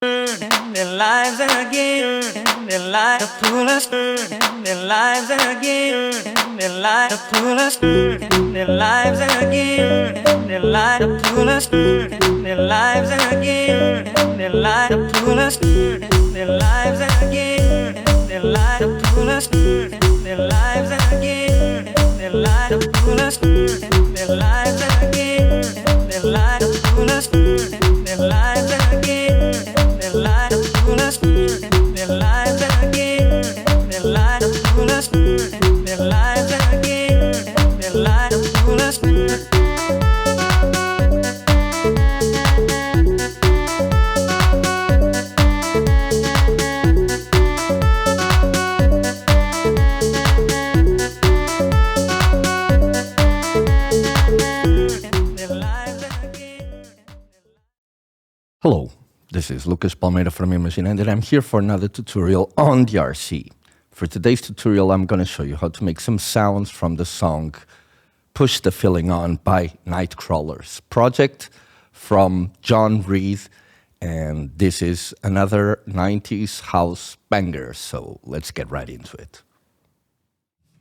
their lives again, their lives to pull us, their lives again, their lives to pull us, their lives again, their lives to pull us, their lives again, their lives to pull us, their lives again, their lives to pull us, their lives again, their lives to pull us, their lives again, their lives to pull us, their lives again, their lives to pull us, their lives again, their lives to pull us, their lives again, their lives to pull us. Hello, this is Lucas Palmeira from Imagine, and I'm here for another tutorial on the RC. For today's tutorial, I'm going to show you how to make some sounds from the song Push the Feeling On by Nightcrawlers project from John Reid, and this is another 90s house banger, so let's get right into it.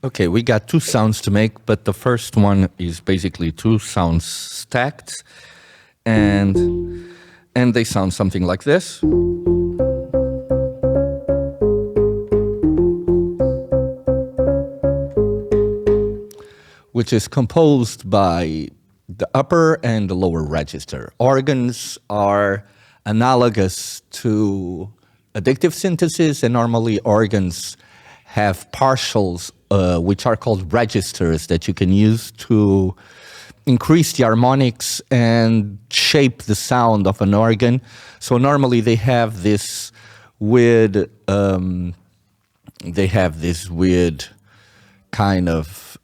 Okay, we got two sounds to make, but the first one is basically two sounds stacked, and they sound something like this. Which is composed by the upper and the lower register. Organs are analogous to addictive synthesis, and normally organs have partials, which are called registers, that you can use to increase the harmonics and shape the sound of an organ. So normally they have this weird, kind of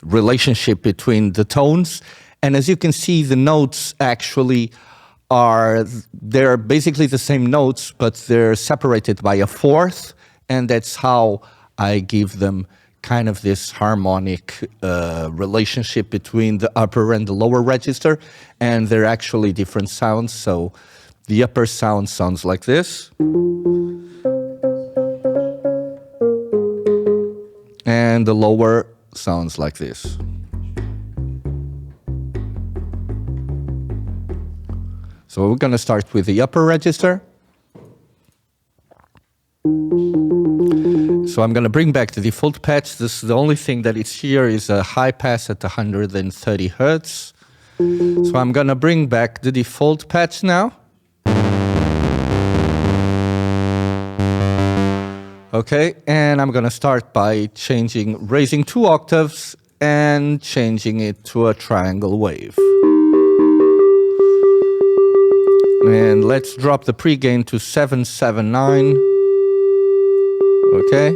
relationship between the tones. And as you can see, the notes actually they're basically the same notes, but they're separated by a fourth. And that's how I give them kind of this harmonic relationship between the upper and the lower register, and they're actually different sounds. So the upper sound sounds like this, and the lower sounds like this. So we're going to start with the upper register. So I'm going to bring back the default patch. The only thing that is here is a high pass at 130 Hertz. So I'm going to bring back the default patch now. Okay, and I'm going to start by raising 2 octaves and changing it to a triangle wave. And let's drop the pre-gain to 779. Okay,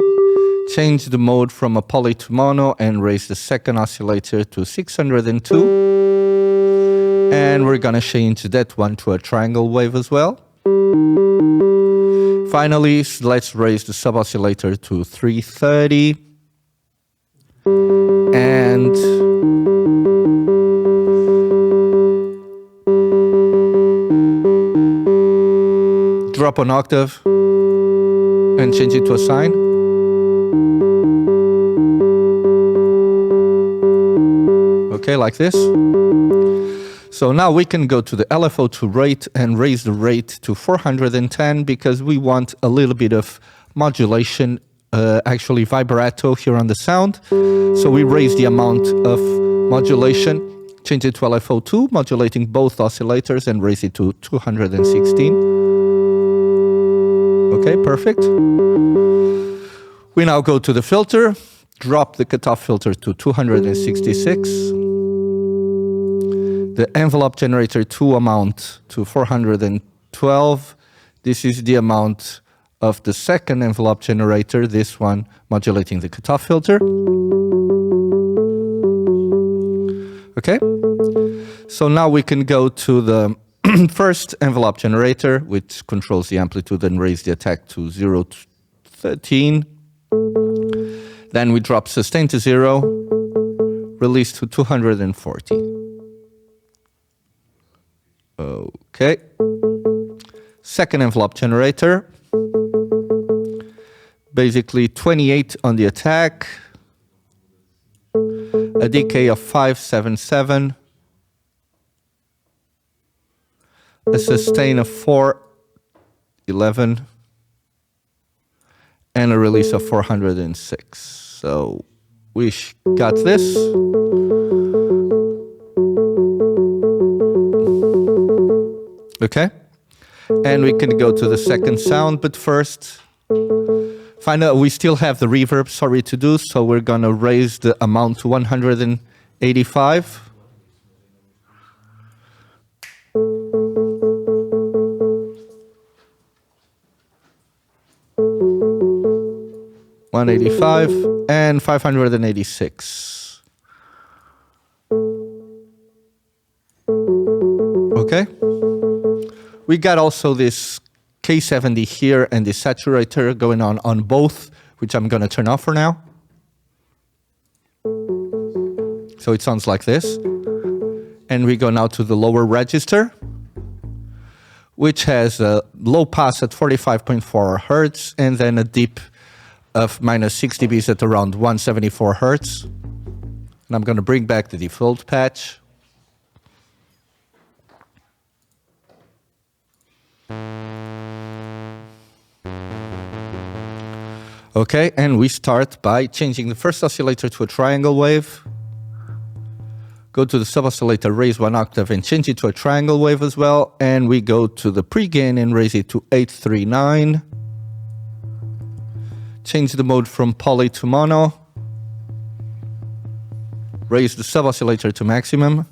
change the mode from a poly to mono and raise the second oscillator to 602. And we're gonna change that one to a triangle wave as well. Finally, let's raise the sub oscillator to 330. And drop an octave and change it to a sine. Okay, like this. So now we can go to the LFO2 rate and raise the rate to 410 because we want a little bit of modulation, actually vibrato here on the sound. So we raise the amount of modulation, change it to LFO2, modulating both oscillators, and raise it to 216. Okay, perfect. We now go to the filter, drop the cutoff filter to 266. The envelope generator 2 amount to 412. This is the amount of the second envelope generator, this one modulating the cutoff filter. Okay, so now we can go to the first envelope generator, which controls the amplitude and raise the attack to 0 to 13. Then we drop sustain to 0, release to 240. Okay. Second envelope generator. Basically 28 on the attack. A decay of 577. A sustain of 411. And a release of 406. So we got this. Okay. And we can go to the second sound, but first, find out we still have the reverb, sorry to do, so we're gonna raise the amount to 185. $185 and 586. Okay. We got also this K70 here and the saturator going on both, which I'm going to turn off for now. So it sounds like this. And we go now to the lower register, which has a low pass at 45.4 hertz and then a dip of minus 6 dBs at around 174 hertz. And I'm going to bring back the default patch. Okay, and we start by changing the first oscillator to a triangle wave. Go to the sub-oscillator, raise 1 octave and change it to a triangle wave as well. And we go to the pre-gain and raise it to 839. Change the mode from poly to mono. Raise the sub-oscillator to maximum.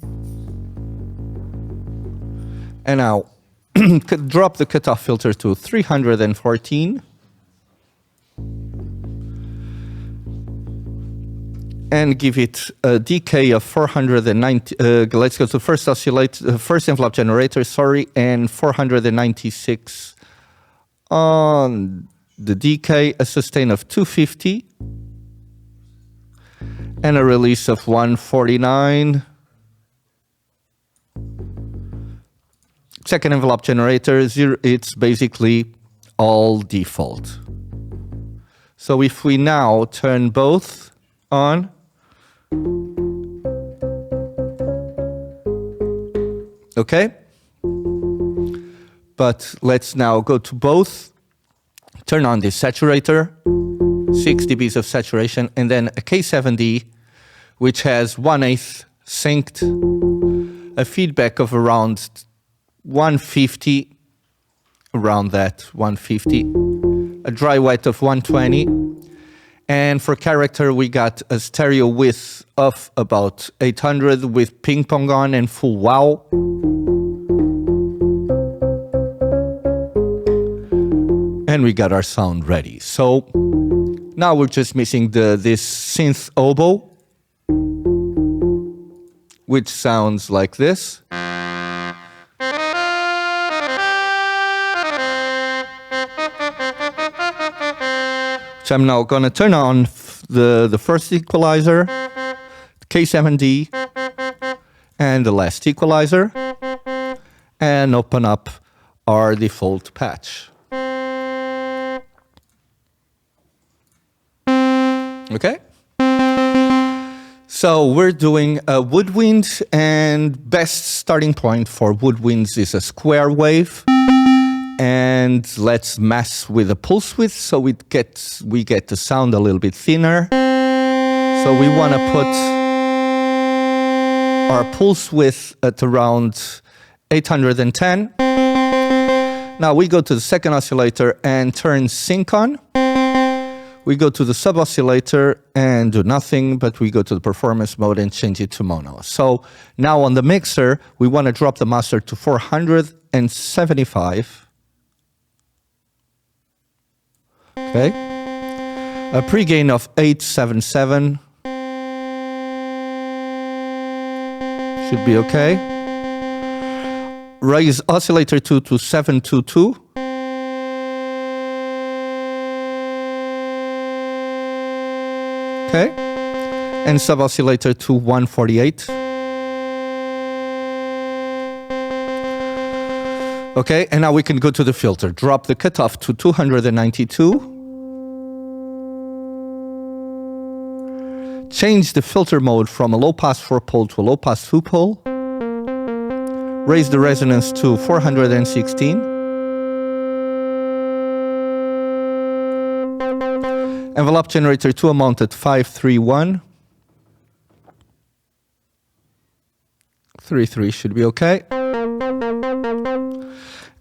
And now drop the cutoff filter to 314. And give it a decay of 490. Let's go to first envelope generator, sorry, and 496 on the decay, a sustain of 250, and a release of 149. Second envelope generator, it's basically all default. So if we now turn both on, okay, but let's now go to both, turn on the saturator, 6 dBs of saturation, and then a K70, which has 1/8 synced, a feedback of around 150, around that 150, a dry wet of 120, and for character we got a stereo width of about 800 with ping pong on and full wow. And we got our sound ready. So now we're just missing this synth oboe, which sounds like this. So I'm now going to turn on the first equalizer, K7D, and the last equalizer, and open up our default patch. Okay? So we're doing a woodwind, and best starting point for woodwinds is a square wave. And let's mess with the pulse width so we get the sound a little bit thinner. So we want to put our pulse width at around 810. Now we go to the second oscillator and turn sync on. We go to the sub-oscillator and do nothing, but we go to the performance mode and change it to mono. So now on the mixer, we want to drop the master to 475. Okay, a pre-gain of 877 should be okay. Raise oscillator 2 to 722. Okay, and sub-oscillator to 148. Okay, and now we can go to the filter. Drop the cutoff to 292. Change the filter mode from a low-pass 4-pole to a low-pass 2-pole. Raise the resonance to 416. Envelope generator to a mount at 531. 33 should be okay.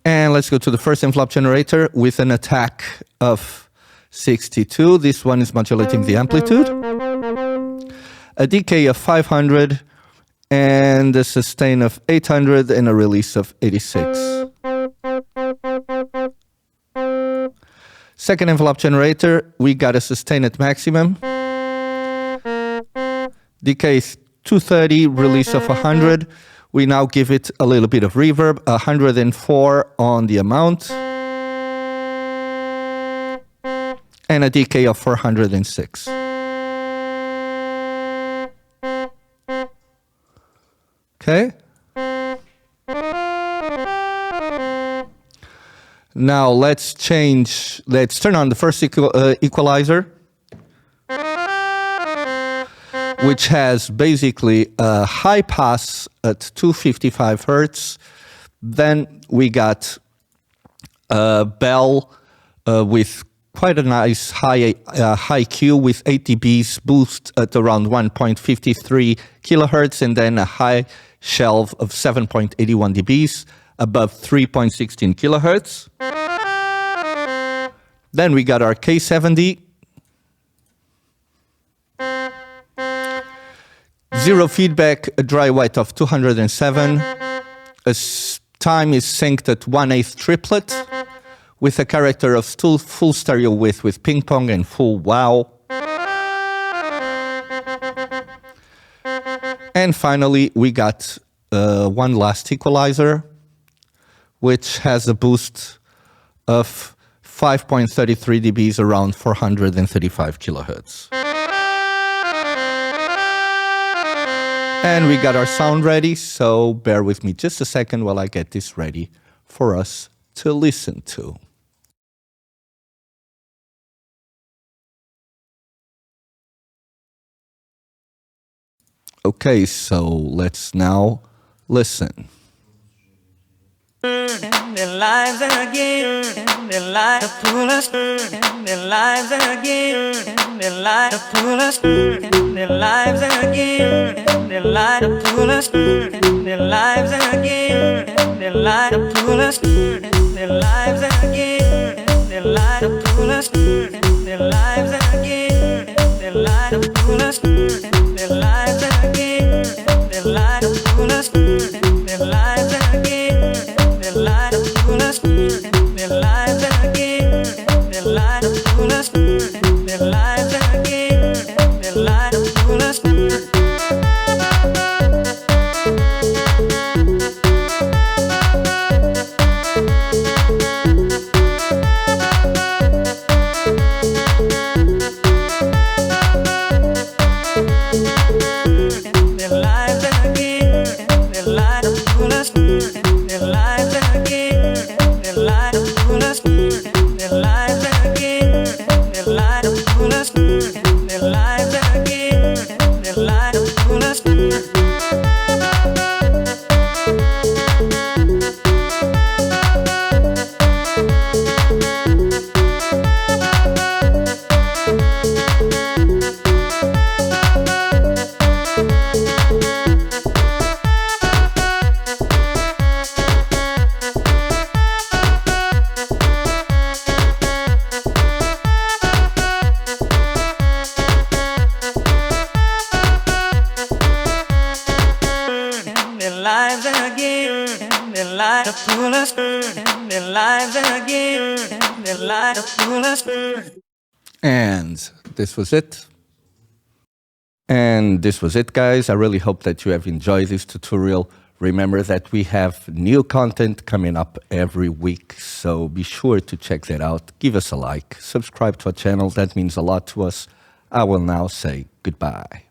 And let's go to the first envelope generator with an attack of 62. This one is modulating the amplitude. A decay of 500 and a sustain of 800 and a release of 86. Second envelope generator, we got a sustain at maximum. Decay 230, release of 100. We now give it a little bit of reverb, 104 on the amount. And a decay of 406. Okay. Now let's turn on the first equalizer, which has basically a high pass at 255 Hertz. Then we got a bell with quite a nice high Q with 8 dBs boost at around 1.53 kilohertz, and then a high shelf of 7.81 dBs above 3.16 kilohertz. Then we got our K70. Zero feedback, a dry white of 207. Time is synced at 1/8 triplet with a character of full stereo width with ping pong and full wow. And finally, we got one last equalizer, which has a boost of 5.33 dBs around 435 kilohertz. And we got our sound ready, so bear with me just a second while I get this ready for us to listen to. Okay, so let's now listen. Their lives again, their lives to pull us, their lives again, their lives to pull us, their lives again, their lives to pull us, their lives again, their lives to pull us, their lives again, their lives to pull us, their lives again, their lives to pull us, their lives again, their lives to pull us, their lives again. Their light of coolest, their lives again, their light of coolest, their lives again, their light of coolest. And this was it. And this was it, guys. I really hope that you have enjoyed this tutorial. Remember that we have new content coming up every week, so be sure to check that out. Give us a like, subscribe to our channel. That means a lot to us. I will now say goodbye.